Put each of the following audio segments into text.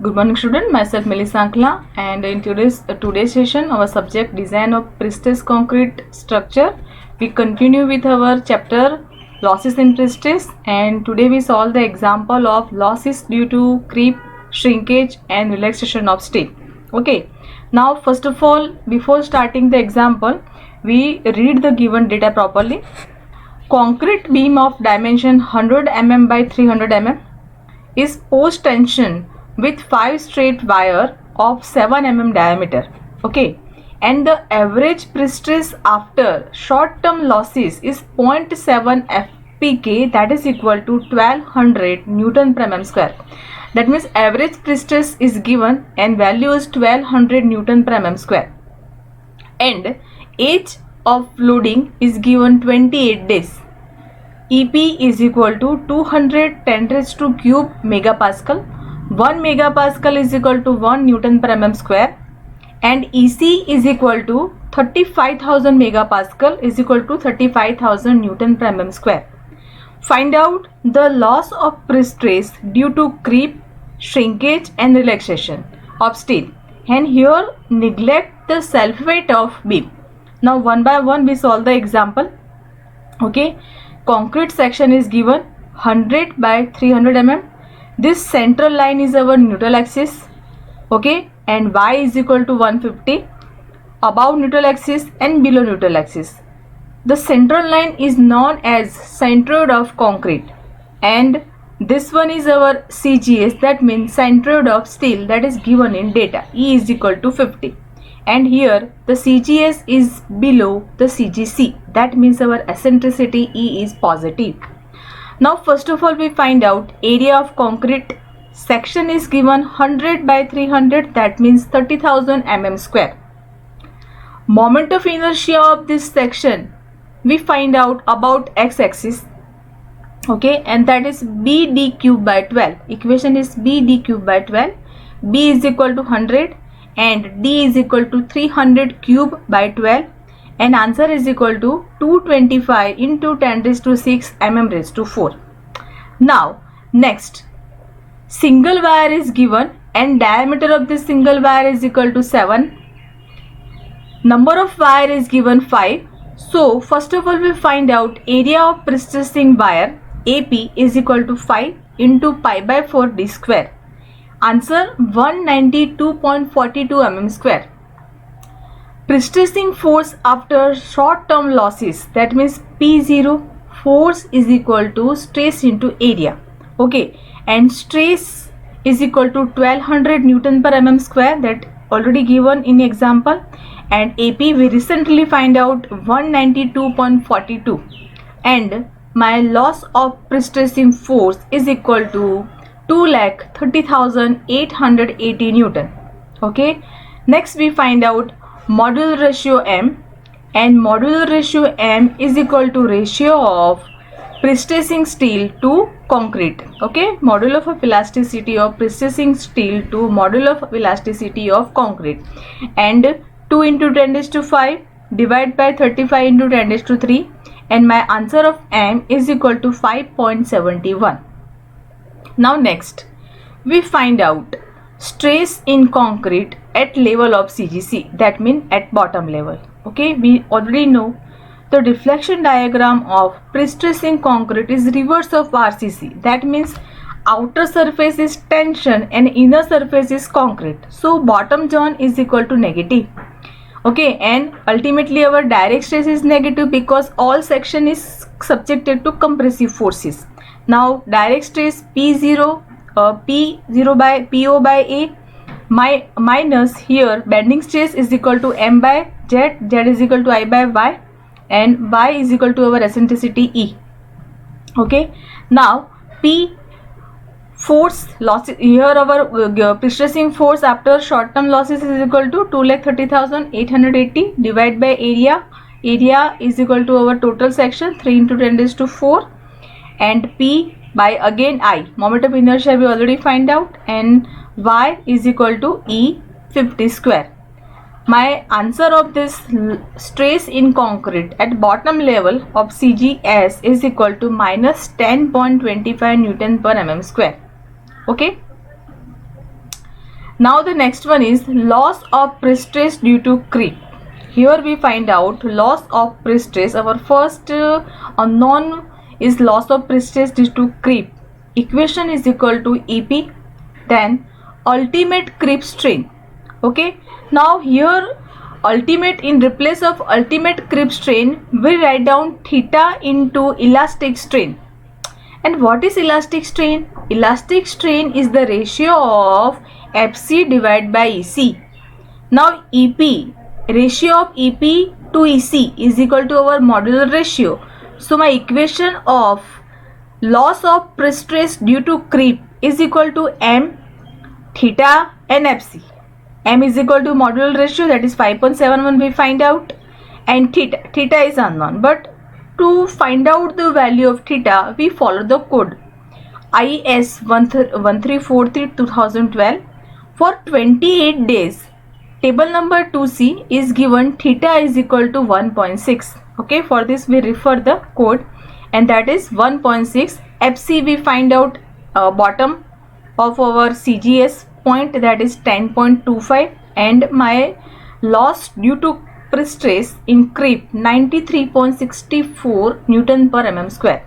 Good morning student, myself Melissa Ankla, and in today's session our subject design of prestressed concrete structure. We continue with our chapter losses in prestress, and today we solve the example of losses due to creep, shrinkage and relaxation of steel. Okay, now first of all, before starting the example, we read the given data properly. Concrete beam of dimension 100 mm by 300 mm is post tension with 5 straight wire of 7 mm diameter. Okay, and the average prestress after short term losses is 0.7 fpk, that is equal to 1200 newton per mm square. That means average prestress is given and value is 1200 newton per mm square, and age of loading is given 28 days. EP is equal to 210 raised to cube megapascal. 1 megapascal is equal to 1 newton per mm square, and EC is equal to 35,000 megapascal is equal to 35,000 newton per mm square. Find out the loss of prestress due to creep, shrinkage and relaxation of steel, and here neglect the self weight of beam. Now one by one we solve the example. Okay, concrete section is given 100 by 300 mm. This central line is our neutral axis. Okay, and y is equal to 150 above neutral axis and below neutral axis. The central line is known as centroid of concrete, and this one is our CGS, that means centroid of steel, that is given in data. E is equal to 50, and here the CGS is below the CGC, that means our eccentricity E is positive. Now first of all we find out area of concrete section is given 100 by 300, that means 30,000 mm square. Moment of inertia of this section we find out about x-axis. Okay, and that is b d cube by 12. Equation is b d cube by 12. B is equal to 100 and d is equal to 300 cube by 12, and answer is equal to 225 into 10 raised to 6 mm raised to 4. Now next, single wire is given and diameter of this single wire is equal to 7. Number of wire is given 5. So first of all we find out area of prestressing wire AP is equal to 5 into pi by 4 d square. Answer 192.42 mm square. Prestressing force after short term losses, that means P0, force is equal to stress into area. Okay, and stress is equal to 1200 newton per mm square, that already given in example, and AP we recently find out 192.42, and my loss of prestressing force is equal to 2,30,880 newton. Okay, next we find out modular ratio M, and modular ratio M is equal to ratio of prestressing steel to concrete. Okay, module of elasticity of prestressing steel to module of elasticity of concrete, and 2 into 10 raised to 5 divide by 35 into 10 raised to 3, and my answer of M is equal to 5.71. Now next we find out stress in concrete at level of CGC, that means at bottom level. Okay, we already know the deflection diagram of prestressing concrete is reverse of RCC, that means outer surface is tension and inner surface is concrete, so bottom zone is equal to negative. Okay, and ultimately our direct stress is negative because all section is subjected to compressive forces. Now direct stress P0 by PO by A minus here bending stress is equal to M by Z, Z is equal to I by Y, and Y is equal to our eccentricity E. Okay, now P force loss, here our prestressing force after short term losses is equal to 2,30,880 divided by area. Area is equal to our total section 3 into 10 raised to 4, and P by again I, moment of inertia we already find out, and Y is equal to E 50 square. My answer of this stress in concrete at bottom level of CGS is equal to minus 10.25 Newton per mm square. Okay. Now the next one is loss of prestress due to creep. Here we find out loss of prestress. Our first unknown is loss of prestress due to creep. Equation is equal to EP, then ultimate creep strain. Okay, now here ultimate, in replace of ultimate creep strain, we write down theta into elastic strain. And what is elastic strain? Elastic strain is the ratio of FC divided by EC. Now EP, ratio of EP to EC is equal to our modular ratio. So my equation of loss of prestress due to creep is equal to M, theta and FC. M is equal to modular ratio, that is 5.71 we find out, and theta is unknown. But to find out the value of theta, we follow the code IS 1343/2012. For 28 days, table number 2C is given theta is equal to 1.6. Okay, for this we refer the code, and that is 1.6. FC we find out bottom of our CGS point, that is 10.25, and my loss due to prestress in creep 93.64 Newton per mm square.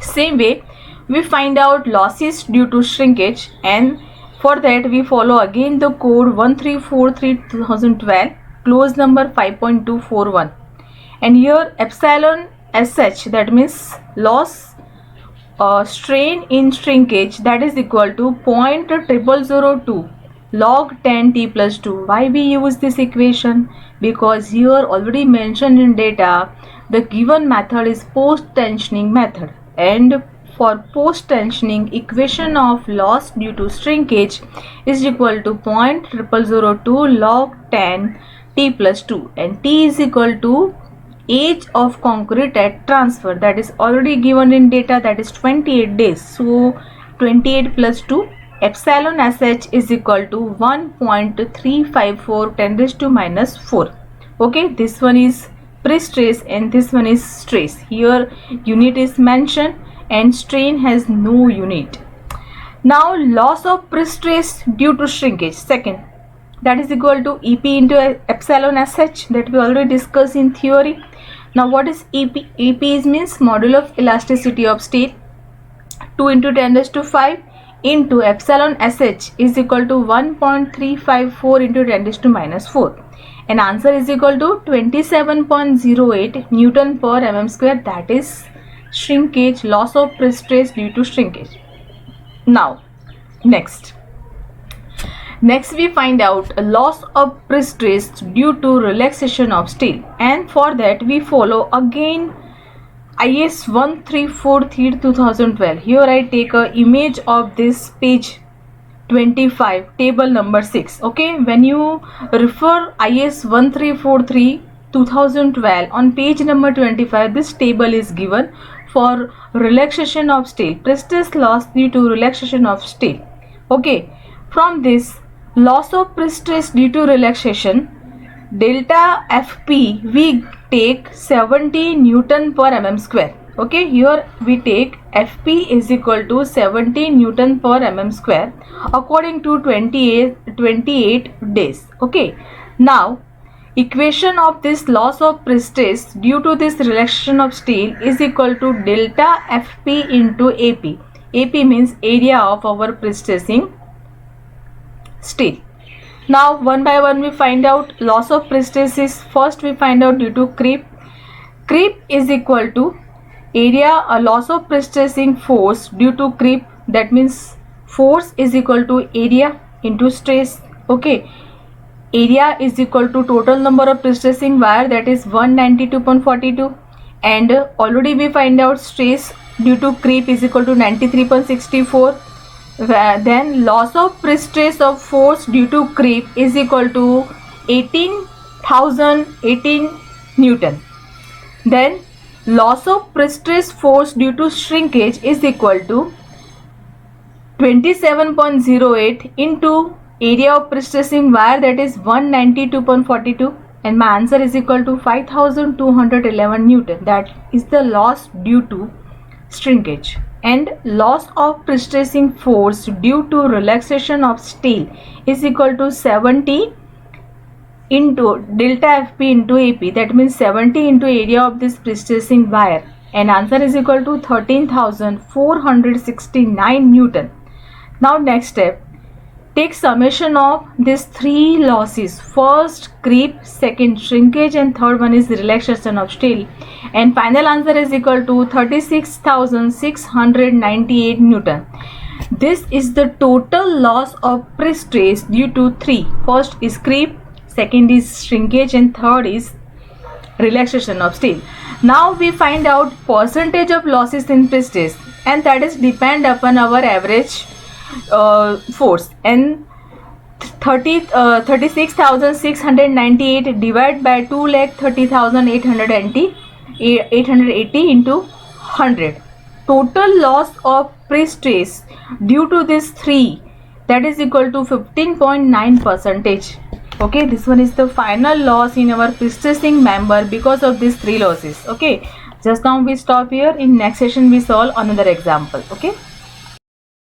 Same way we find out losses due to shrinkage, and for that we follow again the code 1343/2012, close number 5.241, and here epsilon SH, that means loss strain in shrinkage, that is equal to 0.0002 log 10 t plus 2. Why we use this equation? Because here already mentioned in data the given method is post tensioning method, and for post tensioning equation of loss due to shrinkage is equal to 0.0002 log 10 t plus 2, and t is equal to age of concrete at transfer, that is already given in data, that is 28 days. So 28 plus 2, epsilon SH is equal to 1.354 10 raised to minus 4. Okay, this one is prestress and this one is stress. Here unit is mentioned and strain has no unit. Now loss of prestress due to shrinkage, second, that is equal to EP into epsilon SH, that we already discussed in theory. Now what is EP? EP is means module of elasticity of steel, 2 into 10 raised to 5 into epsilon SH is equal to 1.354 into 10 raised to minus 4, and answer is equal to 27.08 Newton per mm square, that is shrinkage, loss of prestress due to shrinkage. Now next we find out a loss of prestress due to relaxation of steel, and for that we follow again IS 1343/2012. Here I take a image of this page 25, table number 6. Okay, when you refer IS 1343/2012 on page number 25, this table is given for relaxation of steel, prestress loss due to relaxation of steel. Okay, from this loss of prestress due to relaxation, delta FP we take 70 Newton per mm square. Okay, here we take FP is equal to 70 Newton per mm square according to 28 days. Okay, now equation of this loss of prestress due to this relaxation of steel is equal to delta FP into AP. AP means area of our prestressing steel. Now one by one we find out loss of prestress is, first we find out due to creep. Creep is equal to area, a loss of prestressing force due to creep, that means force is equal to area into stress. Okay, area is equal to total number of prestressing wire, that is 192.42, and already we find out stress due to creep is equal to 93.64. Then loss of prestress of force due to creep is equal to 18,018 Newton. Then loss of prestress force due to shrinkage is equal to 27.08 into area of prestressing wire, that is 192.42, and my answer is equal to 5,211 Newton. That is the loss due to shrinkage. and loss of pre-stressing force due to relaxation of steel is equal to 70 into delta Fp into AP. That means 70 into area of this pre-stressing wire, and answer is equal to 13,469 Newton. Now next step, take summation of these three losses. First creep, second shrinkage, and third one is relaxation of steel, and final answer is equal to 36,698 Newton. This is the total loss of pre-stress due to three. First is creep, second is shrinkage, and third is relaxation of steel. Now we find out percentage of losses in pre-stress, and that is depend upon our average force, and 36,698 divided by 2,30,880 into 100. Total loss of pre-stress due to these three, that is equal to 15.9%. Okay, this one is the final loss in our pre-stressing member because of these three losses. Okay, just now we stop here. In next session we solve another example. Okay.